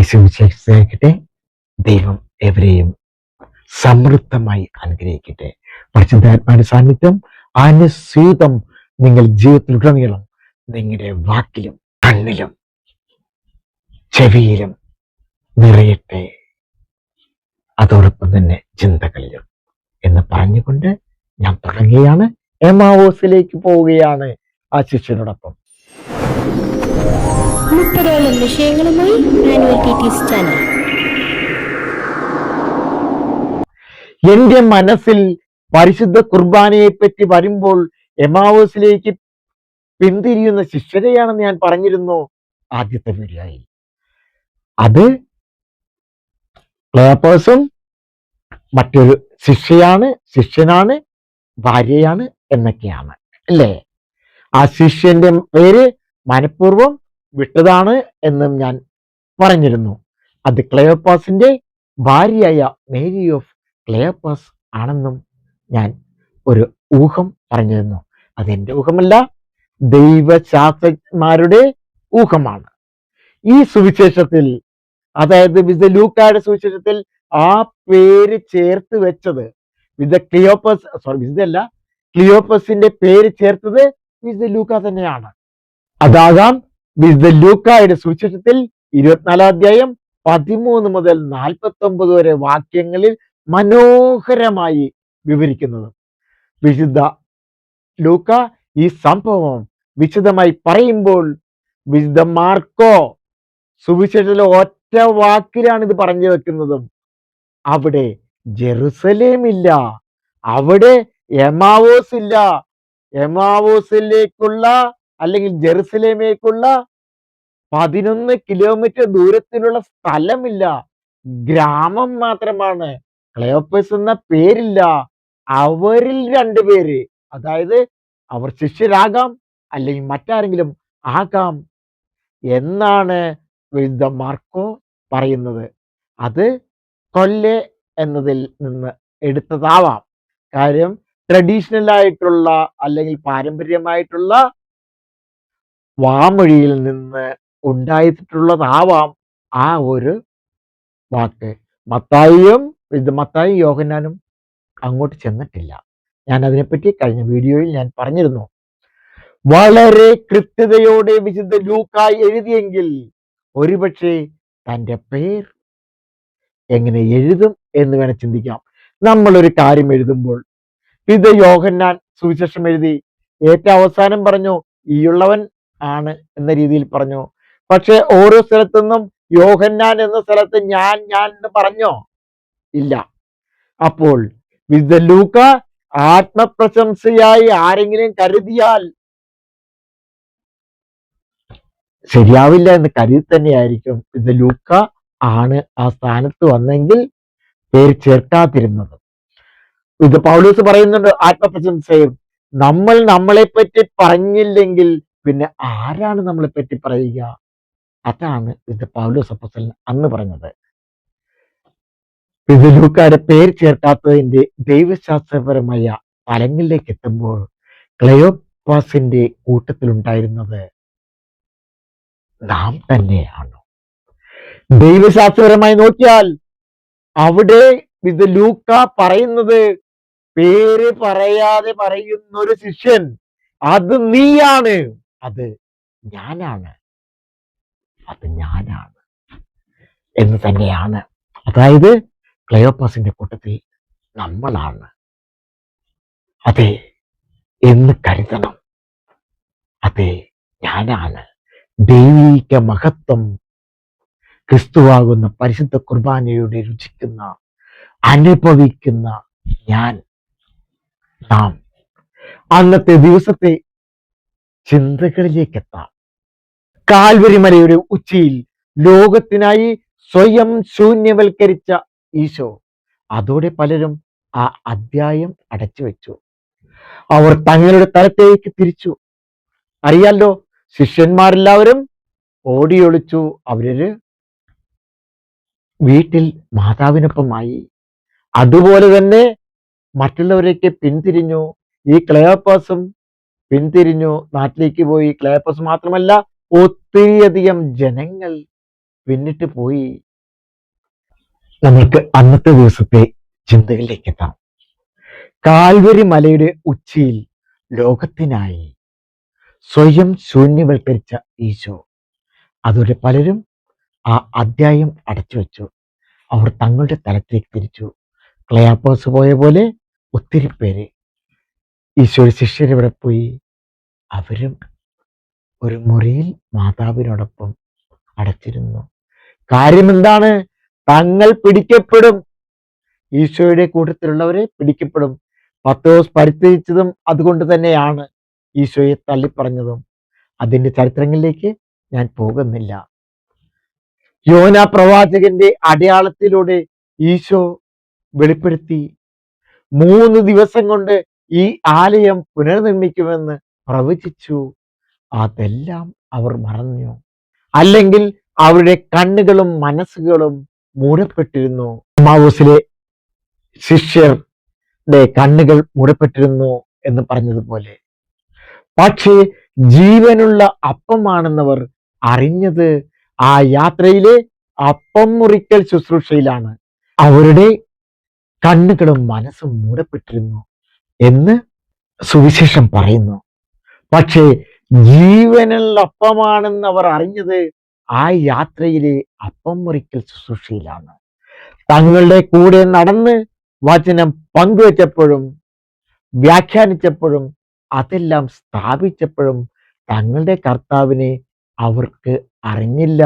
സുവിശേഷിക്കട്ടെ. ദൈവം എവരെയും സമൃദ്ധമായി അനുഗ്രഹിക്കട്ടെ. പരിശുദ്ധാത്മാവിന്റെ സാന്നിധ്യം അനുസ്യൂതം നിങ്ങൾ ജീവിതത്തിലുടനീളം നിങ്ങളുടെ വാക്കിലും കണ്ണിലും ചെവിയിലും നിറയട്ടെ, അതോടൊപ്പം തന്നെ ചിന്തകളിലും എന്ന് പറഞ്ഞുകൊണ്ട് ഞാൻ തുടങ്ങുകയാണ്. എമ്മാവോസിലേക്ക് പോവുകയാണ് ആ ശിഷ്യനോടൊപ്പം. 30ഓളം വിഷയങ്ങളുമായി മാനുവൽ ടീച്ചേഴ്സ് ചാനൽ. എന്റെ മനസ്സിൽ പരിശുദ്ധ കുർബാനയെ പറ്റി വരുമ്പോൾ എമ്മാവോസിലേക്ക് പിന്തിരിയുന്ന ശിഷ്യരെയാണെന്ന് ഞാൻ പറഞ്ഞിരുന്നു ആദ്യത്തെ വീഡിയോയിൽ. അത് ക്ലെയോപ്പസും മറ്റൊരു ശിഷ്യനാണ്, ഭാര്യയാണ് എന്നൊക്കെയാണ് അല്ലേ. ആ ശിഷ്യന്റെ പേര് മനഃപൂർവ്വം വിട്ടതാണ് എന്നും ഞാൻ പറഞ്ഞിരുന്നു. അത് ക്ലെയോപ്പാസിന്റെ ഭാര്യയായ മേരി ഓഫ് ക്ലെയോപ്പാസ് ആണെന്നും ഞാൻ ഒരു ഊഹം പറഞ്ഞിരുന്നു. അതെന്റെ ഊഹമല്ല, ദൈവശാസ്ത്രജ്ഞന്മാരുടെ ഊഹമാണ്. ഈ സുവിശേഷത്തിൽ, അതായത് വിശുദ്ധ ലൂക്കായുടെ സുവിശേഷത്തിൽ ആ പേര് ചേർത്ത് വെച്ചത് ക്ലിയോപ്പസിന്റെ പേര് ചേർത്തത് വിശുദ്ധ ലൂക്ക തന്നെയാണ്. അതാകാം വിശുദ്ധ ലൂക്കായുടെ സുവിശേഷത്തിൽ 24 അധ്യായം 13 മുതൽ 49 വരെ വാക്യങ്ങളിൽ മനോഹരമായി വിവരിക്കുന്നത്. വിശുദ്ധ ലൂക്ക ഈ സംഭവം വിശദമായി പറയുമ്പോൾ വിശുദ്ധ മാർക്കോ സുവിശേഷത്തിലെ ഒറ്റ വാക്കിലാണ് ഇത് പറഞ്ഞു വെക്കുന്നതും. അവിടെ ജെറുസലേം ഇല്ല, അവിടെ എമ്മാവോസ് ഇല്ല, എമ്മാവോസിലേക്കുള്ള അല്ലെങ്കിൽ ജെറുസലേമേക്കുള്ള 11 കിലോമീറ്റർ ദൂരത്തിലുള്ള സ്ഥലമില്ല, ഗ്രാമം മാത്രമാണ്. ക്ലെയോപ്പസ് എന്ന പേരില്ല. അവരിൽ 2 പേര്, അതായത് അവർ ശിഷ്യരാകാം അല്ലെങ്കിൽ മറ്റാരെങ്കിലും ആകാം എന്നാണ് വിശുദ്ധ മാർക്കോ പറയുന്നത്. അത് കൊല്ലെ എന്നതിൽ നിന്ന് എടുത്തതാവാം. കാര്യം ട്രഡീഷണൽ ആയിട്ടുള്ള അല്ലെങ്കിൽ പാരമ്പര്യമായിട്ടുള്ള വാമൊഴിയിൽ നിന്ന് ഉണ്ടായിട്ടുള്ളതാവാം ആ ഒരു വാക്ക്. മത്തായിയും യോഹന്നാനും അങ്ങോട്ട് ചെന്നിട്ടില്ല. ഞാൻ അതിനെപ്പറ്റി കഴിഞ്ഞ വീഡിയോയിൽ ഞാൻ പറഞ്ഞിരുന്നു. വളരെ കൃത്യതയോടെ വിശുദ്ധ ലൂക്ക എഴുതിയെങ്കിൽ ഒരുപക്ഷെ തൻ്റെ പേർ എങ്ങനെ എഴുതും എന്ന് വേണം ചിന്തിക്കാം. നമ്മളൊരു കാര്യം എഴുതുമ്പോൾ വിശുദ്ധ യോഹന്നാൻ സുവിശേഷം എഴുതി ഏറ്റവും അവസാനം പറഞ്ഞു ഈയുള്ളവൻ ആണ് എന്ന രീതിയിൽ പറഞ്ഞു. പക്ഷെ ഓരോ സ്ഥലത്തുനിന്നും യോഹന്നാൻ എന്ന സ്ഥലത്ത് ഞാൻ എന്ന് പറഞ്ഞോ? ഇല്ല. അപ്പോൾ വിശുദ്ധ ലൂക്ക ആത്മപ്രശംസയായി ആരെങ്കിലും കരുതിയാൽ ശരിയാവില്ല എന്ന് കരുതി തന്നെയായിരിക്കും വിശുദ്ധ ലൂക്ക ആണ് ആ സ്ഥാനത്ത് വന്നെങ്കിൽ പേര് ചേർക്കാതിരുന്നത്. ഇത് പൗലോസ് പറയുന്നുണ്ട്, ആത്മപ്രശംസയും. നമ്മൾ നമ്മളെ പറ്റി പറഞ്ഞില്ലെങ്കിൽ പിന്നെ ആരാണ് നമ്മളെ പറ്റി പറയുക? അതാണ് ഇത് പൗലോസ് അപ്പോസ്തലൻ അന്ന് പറഞ്ഞത്. ഇത് ലൂക്കായുടെ പേര് ചേർക്കാത്തതിന്റെ ദൈവശാസ്ത്രപരമായ തലങ്ങളിലേക്ക് എത്തുമ്പോൾ ക്ലെയോപ്പാസിന്റെ കൂട്ടത്തിലുണ്ടായിരുന്നത് നാം തന്നെയാണ്. ദൈവശാസ്ത്രപരമായി നോക്കിയാൽ അവിടെ ഇത് ലൂക്ക പറയുന്നത് പേര് പറയാതെ പറയുന്ന ഒരു ശിഷ്യൻ, അത് നീയാണ്, അത് ഞാനാണ് എന്ന് തന്നെയാണ്. അതായത് ക്ലെയോപ്പാസിന്റെ കൂട്ടത്തിൽ നമ്മളാണ് അതെ എന്ന് കരുതണം. അതെ, ഞാനാണ്. ദൈവിക മഹത്വം ക്രിസ്തുവാകുന്ന പരിശുദ്ധ കുർബാനയുടെ രുചിക്കുന്ന അനുഭവിക്കുന്ന നാം അന്നത്തെ ദിവസത്തെ ചിന്തകളിലേക്ക് എത്താം. കാൽവരി മലയുടെ ഉച്ചിയിൽ ലോകത്തിനായി സ്വയം ശൂന്യവൽക്കരിച്ച ഈശോ, അതോടെ പലരും ആ അധ്യായം അടച്ചു വെച്ചു. അവർ തങ്ങളുടെ തലത്തേക്ക് തിരിച്ചു. അറിയാലോ, ശിഷ്യന്മാരെല്ലാവരും ഓടിയൊളിച്ചു. അവര് വീട്ടിൽ മാതാവിനൊപ്പമായി. അതുപോലെ തന്നെ മറ്റുള്ളവരൊക്കെ പിന്തിരിഞ്ഞു. ഈ ക്ലെയോപ്പാസും പിന്തിരിഞ്ഞു, നാട്ടിലേക്ക് പോയി. ക്ലെയോപ്പാസ് മാത്രമല്ല, ഒത്തിരിയധികം ജനങ്ങൾ പിന്നിട്ട് പോയി. നമ്മൾക്ക് അന്നത്തെ ദിവസത്തെ ചിന്തകളിലേക്ക് എത്താം. കാൽവരി മലയുടെ ഉച്ചിയിൽ ലോകത്തിനായി സ്വയം ശൂന്യവൽക്കരിച്ച ഈശോ. അതോടെ പലരും ആ അധ്യായം അടച്ചു വെച്ചു. അവർ തങ്ങളുടെ തലത്തിലേക്ക് തിരിച്ചു. ക്ലയാപ്പോസ് പോയ പോലെ ഒത്തിരി പേര് ഈശോയുടെ ശിഷ്യരെവിടെ പോയി? അവരും ഒരു മുറിയിൽ മാതാവിനോടൊപ്പം അടച്ചിരുന്നു. കാര്യം എന്താണ്? തങ്ങൾ പിടിക്കപ്പെടും. ഈശോയുടെ കൂട്ടത്തിലുള്ളവരെ പിടിക്കപ്പെടും. പത്രോസ് പരിത്യജിച്ചതും അതുകൊണ്ട് തന്നെയാണ്. ഈശോയെ തള്ളിപ്പറഞ്ഞതും. അതിന്റെ ചരിത്രങ്ങളിലേക്ക് ഞാൻ പോകുന്നില്ല. യോന പ്രവാചകന്റെ അടയാളത്തിലൂടെ ഈശോ വെളിപ്പെടുത്തി 3 ദിവസം കൊണ്ട് ഈ ആലയം പുനർനിർമ്മിക്കുമെന്ന് പ്രവചിച്ചു. അതെല്ലാം അവർ മറന്നു. അല്ലെങ്കിൽ അവരുടെ കണ്ണുകളും മനസ്സുകളും മൂടപ്പെട്ടിരുന്നു. എമ്മാവൂസിലെ ശിഷ്യരുടെ കണ്ണുകൾ മൂടപ്പെട്ടിരുന്നു എന്ന് പറഞ്ഞതുപോലെ. പക്ഷേ ജീവനുള്ള അപ്പമാണെന്നവർ അറിഞ്ഞത് ആ യാത്രയിലെ അപ്പം മുറിക്കൽ ശുശ്രൂഷയിലാണ്. അവരുടെ കണ്ണുകളും മനസ്സും മൂടപ്പെട്ടിരുന്നു എന്ന് സുവിശേഷം പറയുന്നു. പക്ഷേ ജീവനുള്ള അപ്പമാണെന്ന് അവർ അറിഞ്ഞത് ആ യാത്രയിലെ അപ്പം മുറിക്കൽ ശുശ്രൂഷയിലാണ്. തങ്ങളുടെ കൂടെ നടന്ന് വചനം പങ്കുവച്ചപ്പോഴും വ്യാഖ്യാനിച്ചപ്പോഴും അതെല്ലാം സ്ഥാപിച്ചപ്പോഴും തങ്ങളുടെ കർത്താവിനെ അവർക്ക് അറിഞ്ഞില്ല,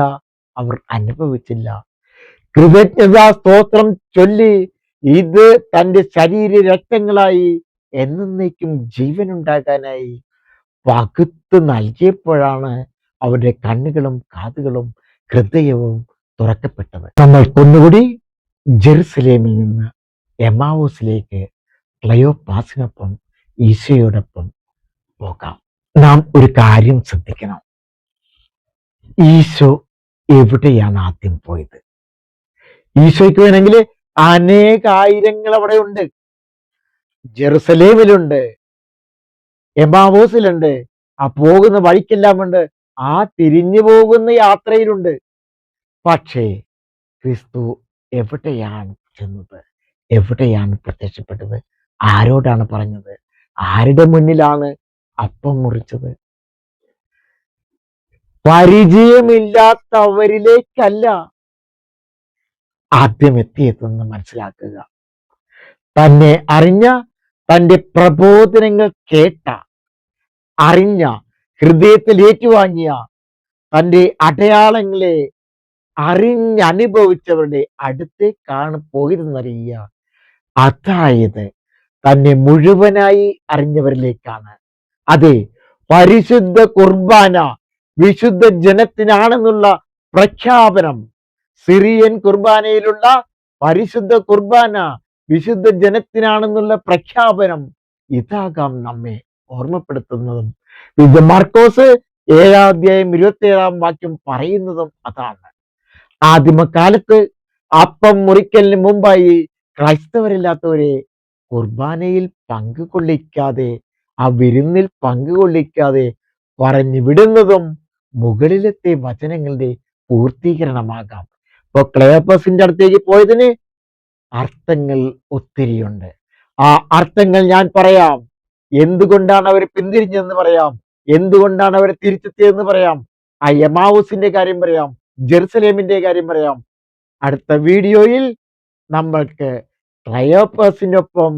അവർ അനുഭവിച്ചില്ല. കൃതജ്ഞതാ സ്തോത്രം ചൊല്ലി ഇത് തൻ്റെ ശരീര രക്തങ്ങളായി എന്നേക്കും ജീവനുണ്ടാകാനായി പകുത്ത് നൽകിയപ്പോഴാണ് അവരുടെ കണ്ണുകളും കാതുകളും ഹൃദയവും തുറക്കപ്പെട്ടത്. നമ്മൾ ഒന്നുകൂടി ജെറുസലേമിൽ നിന്ന് എമ്മാവൂസിലേക്ക് ക്ലയോപ്പാസിനൊപ്പം ഈശോയോടൊപ്പം പോകാം. നാം ഒരു കാര്യം ശ്രദ്ധിക്കണം. ഈശോ എവിടെയാണ് ആദ്യം പോയത്? ഈശോയ്ക്ക് വേണമെങ്കിൽ അനേകായിരങ്ങൾ അവിടെ ഉണ്ട്. ജെറുസലേമിലുണ്ട്, എമ്മാവൂസിലുണ്ട്, ആ പോകുന്ന വഴിക്കെല്ലാം ഉണ്ട്, ആ തിരിഞ്ഞു പോകുന്ന യാത്രയിലുണ്ട്. പക്ഷേ ക്രിസ്തു എവിടെയാണ് ചെന്നത്? എവിടെയാണ് പ്രത്യക്ഷപ്പെട്ടത്? ആരോടാണ് പറഞ്ഞത്? ആരുടെ മുന്നിലാണ് അപ്പം മുറിച്ചത്? പരിചയമില്ലാത്തവരിലേക്കല്ല ആദ്യം എത്തിയതെന്ന് മനസ്സിലാക്കുക. തന്നെ അറിഞ്ഞ, തൻ്റെ പ്രബോധനങ്ങൾ കേട്ട, അറിഞ്ഞ, ഹൃദയത്തിൽ ഏറ്റുവാങ്ങിയ, തൻ്റെ അടയാളങ്ങളെ അറിഞ്ഞനുഭവിച്ചവരുടെ അടുത്തേക്കാണ് പോയിരുന്നറിയുക. അതായത് തന്നെ മുഴുവനായി അറിഞ്ഞവരിലേക്കാണ്. അതെ, പരിശുദ്ധ കുർബാന വിശുദ്ധ ജനത്തിനാണെന്നുള്ള പ്രഖ്യാപനം, സിറിയൻ കുർബാനയിലുള്ള പരിശുദ്ധ കുർബാന വിശുദ്ധ ജനത്തിനാണെന്നുള്ള പ്രഖ്യാപനം ഇതാകാം നമ്മെ ഓർമ്മപ്പെടുത്തുന്നതും. വിശുദ്ധ മാർക്കോസ് 7:27 പറയുന്നതും അതാണ്. ആദിമകാലത്ത് അപ്പം മുറിക്കലിന് മുമ്പായി ക്രൈസ്തവരില്ലാത്തവരെ കുർബാനയിൽ പങ്കുകൊള്ളിക്കാതെ, ആ വിരുന്നിൽ പങ്കുകൊള്ളിക്കാതെ പറഞ്ഞു വിടുന്നതും മുകളിലത്തെ വചനങ്ങളുടെ പൂർത്തീകരണമാകാം. ഇപ്പൊ ക്ലയോപ്പസിന്റെ അടുത്തേക്ക് പോയതിന് അർത്ഥങ്ങൾ ഒത്തിരിയുണ്ട്. ആ അർത്ഥങ്ങൾ ഞാൻ പറയാം. എന്തുകൊണ്ടാണ് അവർ പിന്തിരിഞ്ഞതെന്ന് പറയാം, എന്തുകൊണ്ടാണ് അവർ തിരിച്ചെത്തിയതെന്ന് പറയാം, ആ എമ്മാവൂസിന്റെ കാര്യം പറയാം, ജെറുസലേമിന്റെ കാര്യം പറയാം. അടുത്ത വീഡിയോയിൽ നമ്മൾക്ക് ക്ലയോപ്പസിനൊപ്പം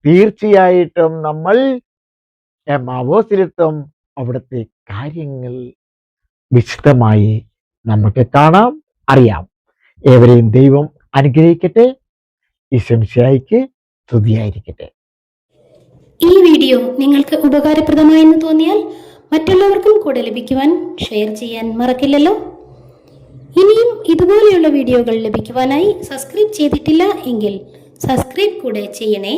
തീർച്ചയായിട്ടും നമ്മൾ എമ്മാവൂസിലെത്തും. അവിടുത്തെ കാര്യങ്ങൾ വിശദമായി നമുക്ക് കാണാം, അറിയാം. ഏവരെയും ദൈവം അനുഗ്രഹിക്കട്ടെ. ഈശോമിശിഹായ്ക്ക് സ്തുതിയായിരിക്കട്ടെ. ഈ വീഡിയോ നിങ്ങൾക്ക് ഉപകാരപ്രദമായെന്ന് തോന്നിയാൽ മറ്റുള്ളവർക്കും കൂടെ ലഭിക്കുവാൻ ഷെയർ ചെയ്യാൻ മറക്കില്ലല്ലോ. ഇനിയും ഇതുപോലെയുള്ള വീഡിയോകൾ ലഭിക്കുവാനായി സബ്സ്ക്രൈബ് ചെയ്തിട്ടില്ല എങ്കിൽ സബ്സ്ക്രൈബ് കൂടെ ചെയ്യണേ.